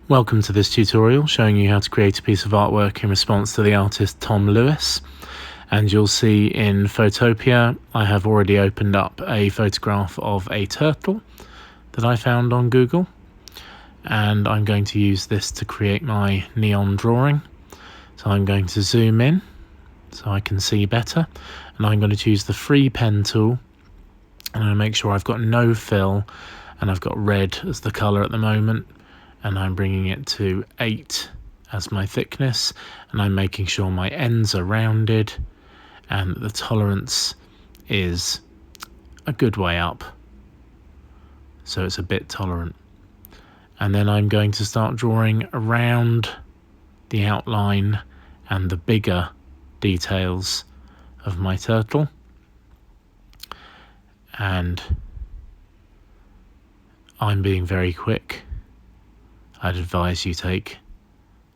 Welcome to this tutorial showing you how to create a piece of artwork in response to the artist Tom Lewis. And you'll see in Photopea I have already opened up a photograph of a turtle that I found on Google, and I'm going to use this to create my neon drawing. So I'm going to zoom in so I can see better, and I'm going to choose the free pen tool, and I'm going to make sure I've got no fill and I've got red as the colour at the moment. And I'm bringing it to 8 as my thickness, and I'm making sure my ends are rounded and the tolerance is a good way up, so it's a bit tolerant. And then I'm going to start drawing around the outline and the bigger details of my turtle, and I'm being very quick. I'd advise you take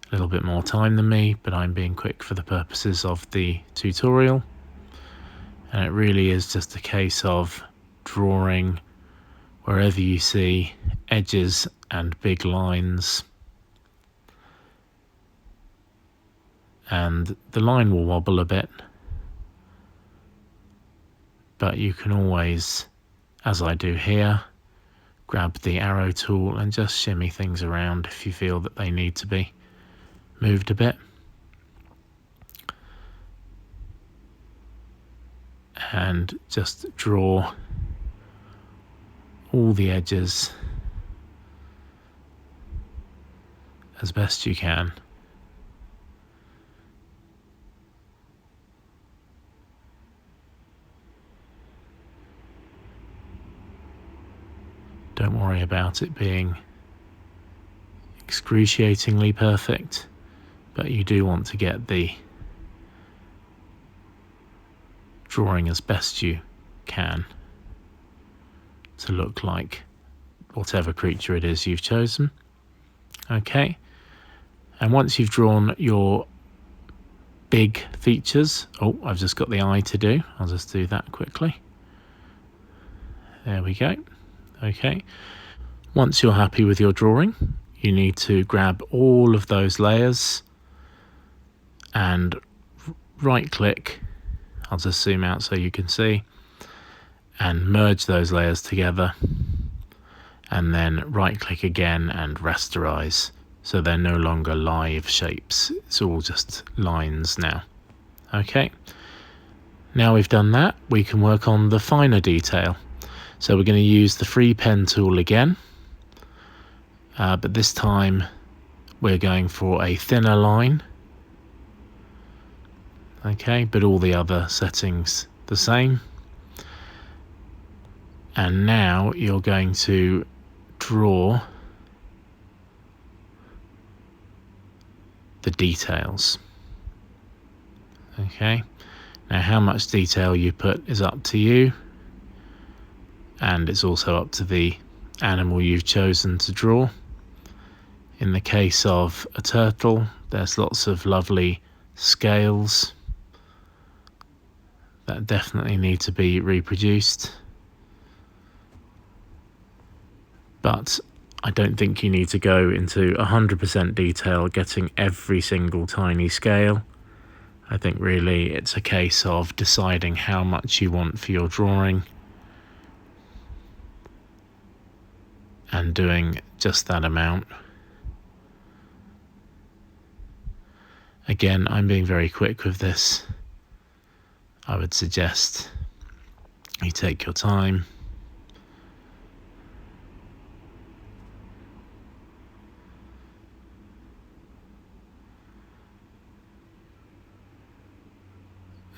a little bit more time than me, but I'm being quick for the purposes of the tutorial. And it really is just a case of drawing wherever you see edges and big lines. And the line will wobble a bit, but you can always, as I do here, grab the arrow tool and just shimmy things around if you feel that they need to be moved a bit. And just draw all the edges as best you can. Don't worry about it being excruciatingly perfect, but you do want to get the drawing as best you can to look like whatever creature it is you've chosen. Okay, and once you've drawn your big features, I've just got the eye to do. I'll just do that quickly. There we go. Okay, once you're happy with your drawing, you need to grab all of those layers and right click, I'll just zoom out so you can see, and merge those layers together, and then right click again and rasterize, so they're no longer live shapes, it's all just lines now. Okay, now we've done that, we can work on the finer detail. So we're going to use the free pen tool again, but this time we're going for a thinner line. Okay, but all the other settings the same. And now you're going to draw the details. Okay, now how much detail you put is up to you, and it's also up to the animal you've chosen to draw. In the case of a turtle, there's lots of lovely scales that definitely need to be reproduced, but I don't think you need to go into 100% detail getting every single tiny scale. I think really it's a case of deciding how much you want for your drawing and doing just that amount. Again, I'm being very quick with this. I would suggest you take your time.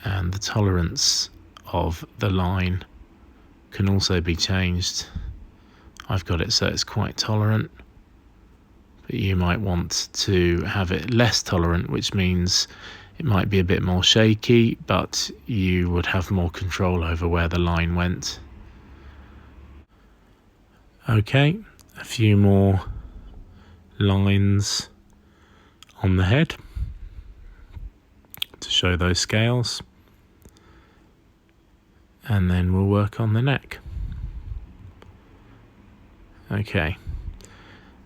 And the tolerance of the line can also be changed. I've got it so it's quite tolerant, but you might want to have it less tolerant, which means it might be a bit more shaky, but you would have more control over where the line went. Okay, a few more lines on the head to show those scales, and then we'll work on the neck. Okay,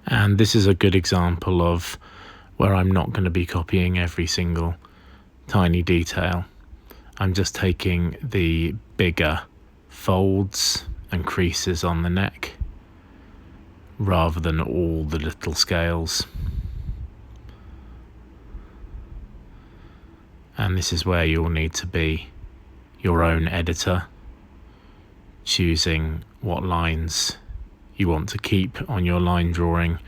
And this is a good example of where I'm not going to be copying every single tiny detail. I'm just taking the bigger folds and creases on the neck rather than all the little scales. And this is where you'll need to be your own editor, choosing what lines you want to keep on your line drawing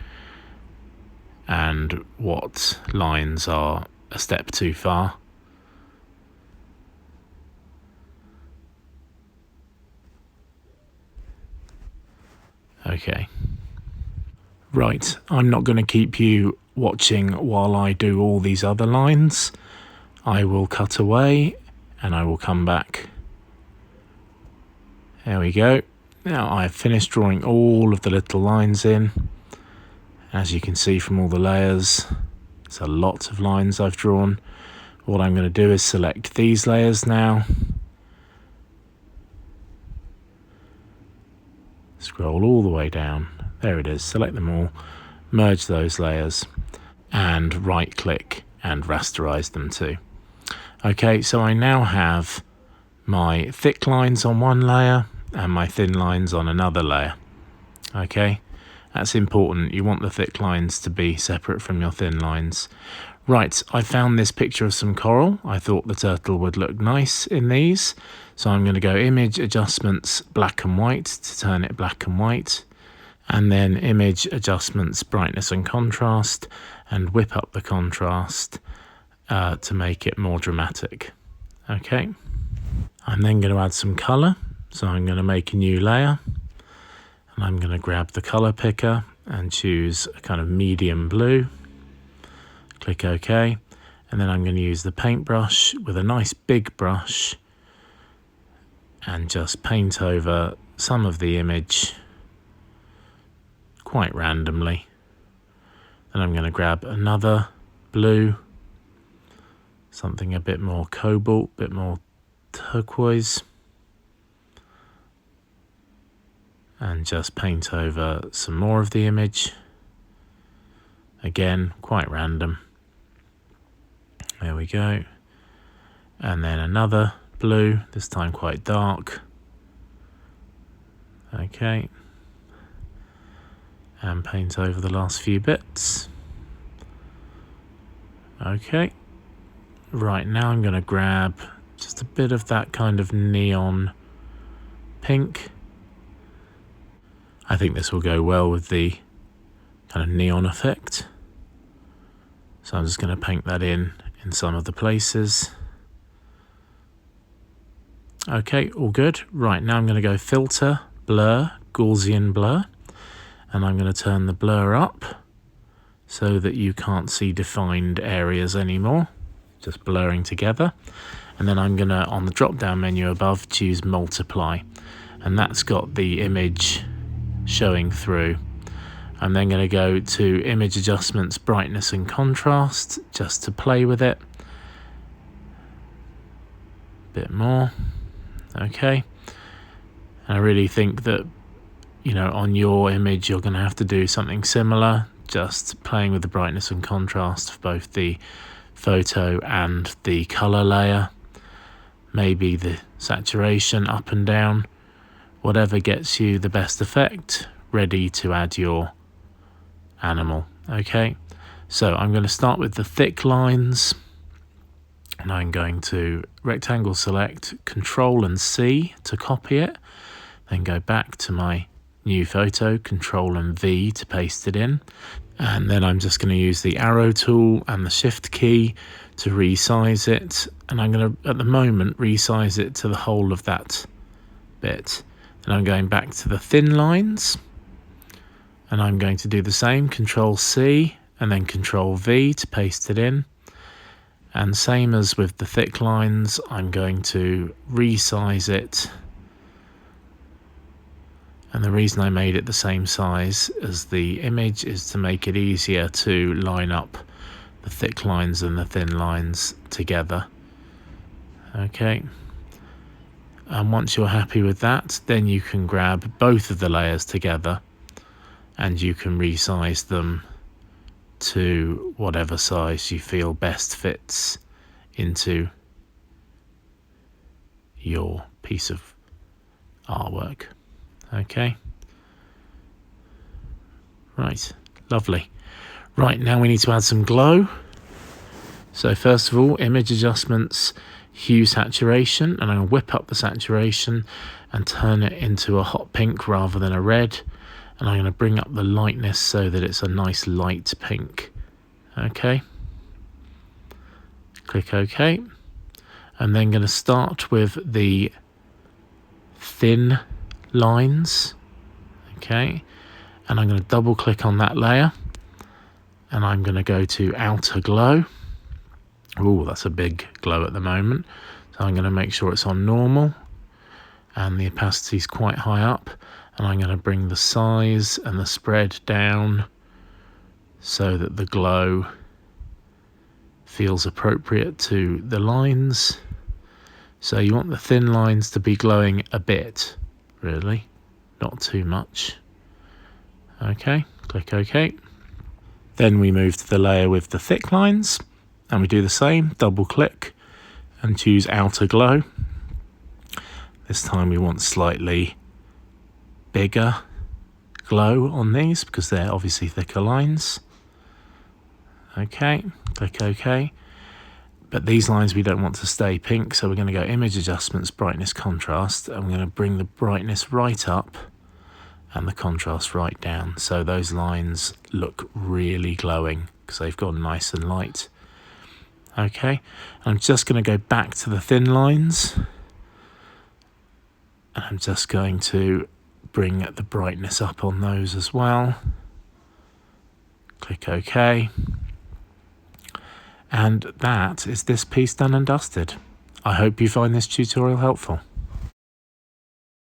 and what lines are a step too far. Okay. Right, I'm not going to keep you watching while I do all these other lines. I will cut away and I will come back. There we go. Now I've finished drawing all of the little lines in. As you can see from all the layers, it's a lot of lines I've drawn. What I'm going to do is select these layers now. Scroll all the way down. There it is. Select them all. Merge those layers and right click and rasterize them too. Okay, so I now have my thick lines on one layer and my thin lines on another layer. Okay, that's important. You want the thick lines to be separate from your thin lines. Right, I found this picture of some coral. I thought the turtle would look nice in these. So I'm going to go Image Adjustments Black and White to turn it black and white. And then Image Adjustments Brightness and Contrast and whip up the contrast to make it more dramatic. Okay, I'm then going to add some colour. So I'm going to make a new layer. And I'm going to grab the colour picker and choose a kind of medium blue. Click OK, and then I'm going to use the paintbrush with a nice big brush and just paint over some of the image quite randomly. Then I'm going to grab another blue, something a bit more cobalt, a bit more turquoise, and just paint over some more of the image. Again, quite random. There we go. And then another blue, this time quite dark. Okay. And paint over the last few bits. Okay. Right, now I'm going to grab just a bit of that kind of neon pink. I think this will go well with the kind of neon effect. So I'm just going to paint that in some of the places. Okay, all good. Right, now I'm going to go Filter, Blur, Gaussian Blur. And I'm going to turn the blur up so that you can't see defined areas anymore. Just blurring together. And then I'm going to, on the drop-down menu above, choose Multiply. And that's got the image showing through. I'm then going to go to Image Adjustments, Brightness and Contrast, just to play with it. Bit more. Okay. And I really think that, you know, on your image, you're going to have to do something similar, just playing with the brightness and contrast of both the photo and the color layer. Maybe the saturation up and down, whatever gets you the best effect, ready to add your animal. Okay, so I'm going to start with the thick lines, and I'm going to rectangle select, Control and C to copy it, then go back to my new photo, Control and V to paste it in, and then I'm just going to use the arrow tool and the shift key to resize it, and I'm going to at the moment resize it to the whole of that bit. Then I'm going back to the thin lines, and I'm going to do the same, Control C and then Control V to paste it in. And same as with the thick lines, I'm going to resize it. And the reason I made it the same size as the image is to make it easier to line up the thick lines and the thin lines together. Okay. And once you're happy with that, then you can grab both of the layers together and you can resize them to whatever size you feel best fits into your piece of artwork. Okay, right, lovely. Right, now we need to add some glow. So first of all, image adjustments, hue saturation, and I'm going to whip up the saturation and turn it into a hot pink rather than a red, and I'm going to bring up the lightness so that it's a nice light pink. Okay, click OK. I'm then going to start with the thin lines, okay, and I'm going to double click on that layer, and I'm going to go to outer glow. Oh, that's a big glow at the moment, so I'm going to make sure it's on normal and the opacity is quite high up, and I'm going to bring the size and the spread down so that the glow feels appropriate to the lines. So you want the thin lines to be glowing a bit, really, not too much. Okay, click OK. Then we move to the layer with the thick lines, and we do the same, double click and choose outer glow. This time we want slightly bigger glow on these because they're obviously thicker lines. Okay, click OK. But these lines we don't want to stay pink, so we're going to go image adjustments, brightness, contrast, and we're going to bring the brightness right up and the contrast right down, so those lines look really glowing because they've gone nice and light. Okay, I'm just going to go back to the thin lines, and I'm just going to bring the brightness up on those as well. Click OK. And that is this piece done and dusted. I hope you find this tutorial helpful.